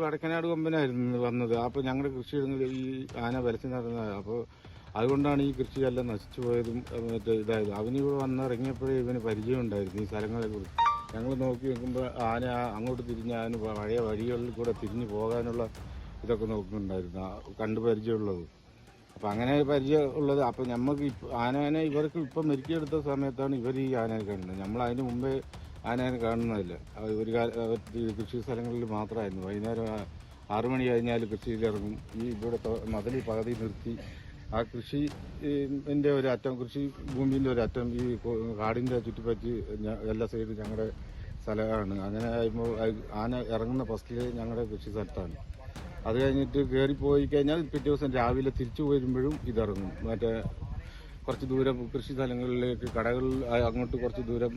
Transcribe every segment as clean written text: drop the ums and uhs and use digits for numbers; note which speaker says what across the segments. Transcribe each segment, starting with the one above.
Speaker 1: വടക്കനാട് കൊമ്പനായിരുന്നു വന്നത്. അപ്പോൾ ഞങ്ങളുടെ കൃഷിയിടങ്ങളിൽ ഈ ആന വലച്ചു നടന്നത്. അപ്പോൾ അതുകൊണ്ടാണ് ഈ കൃഷിയെല്ലാം നശിച്ചു പോയതും മറ്റേ ഇതായത്. അവനിവിടെ വന്നിറങ്ങിയപ്പോഴേ ഇവന് പരിചയം ഉണ്ടായിരുന്നു ഈ സ്ഥലങ്ങളെക്കുറിച്ച്. ഞങ്ങൾ നോക്കി നോക്കുമ്പോൾ ആന അങ്ങോട്ട് തിരിഞ്ഞ് അതിന് പഴയ വഴികളിൽ കൂടെ തിരിഞ്ഞു പോകാനുള്ള ഇതൊക്കെ നോക്കുന്നുണ്ടായിരുന്നു, കണ്ടു പരിചയമുള്ളത്. അപ്പം അങ്ങനെ പരിചയമുള്ളത്. അപ്പം നമുക്ക് ആനേനെ ഇവർക്ക് ഇപ്പം മെരുക്കിയെടുത്ത സമയത്താണ് ഇവർ ഈ ആനയെ കാണുന്നത്. നമ്മൾ അതിന് മുമ്പേ ആനേനെ കാണുന്നതില്ല. ഒരു കൃഷി സ്ഥലങ്ങളിൽ മാത്രമായിരുന്നു. വൈകുന്നേരം 6 മണി കഴിഞ്ഞാൽ കൃഷിയിലിറങ്ങും. ഈ ഇവിടെ മതിൽ പകുതി നിർത്തി ആ കൃഷിൻ്റെ ഒരു അറ്റം, കൃഷി ഭൂമിൻ്റെ ഒരു അറ്റം ഈ കാടിൻ്റെ ചുറ്റിപ്പറ്റി എല്ലാ സൈഡും ഞങ്ങളുടെ സ്ഥലമാണ്. അങ്ങനെ ആകുമ്പോൾ ആന ഇറങ്ങുന്ന ഫസ്റ്റിൽ ഞങ്ങളുടെ കൃഷി സ്ഥലത്താണ്. അത് കഴിഞ്ഞിട്ട് കയറിപ്പോയി കഴിഞ്ഞാൽ പിറ്റേ ദിവസം രാവിലെ തിരിച്ചു വരുമ്പോഴും ഇതിറങ്ങും. മറ്റേ കുറച്ച് ദൂരം കൃഷി സ്ഥലങ്ങളിലേക്ക്, കടകളിൽ അങ്ങോട്ട് കുറച്ച് ദൂരം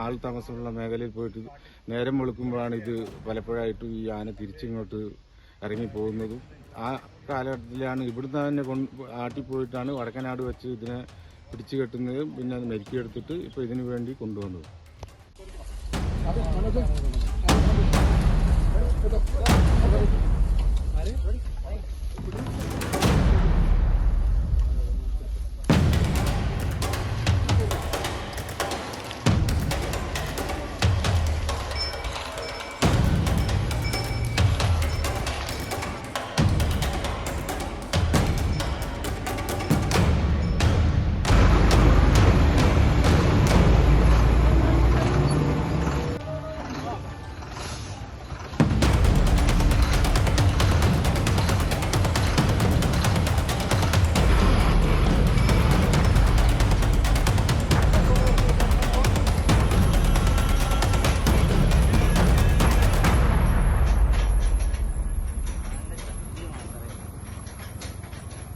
Speaker 1: ആൾ താമസമുള്ള മേഖലയിൽ പോയിട്ട് നേരം വെളുക്കുമ്പോഴാണ് ഇത് പലപ്പോഴായിട്ട് ഈ ആന തിരിച്ചിങ്ങോട്ട് ഇറങ്ങിപ്പോകുന്നതും. ആ കാലഘട്ടത്തിലാണ് ഇവിടുന്ന് തന്നെ ആട്ടിപ്പോയിട്ടാണ് വടക്കനാട് വെച്ച് ഇതിനെ പിടിച്ചു കെട്ടുന്നത്. പിന്നെ അത് മെരുക്കിയെടുത്തിട്ട് ഇപ്പോൾ ഇതിനു വേണ്ടി കൊണ്ടുവന്നത്.
Speaker 2: Ready?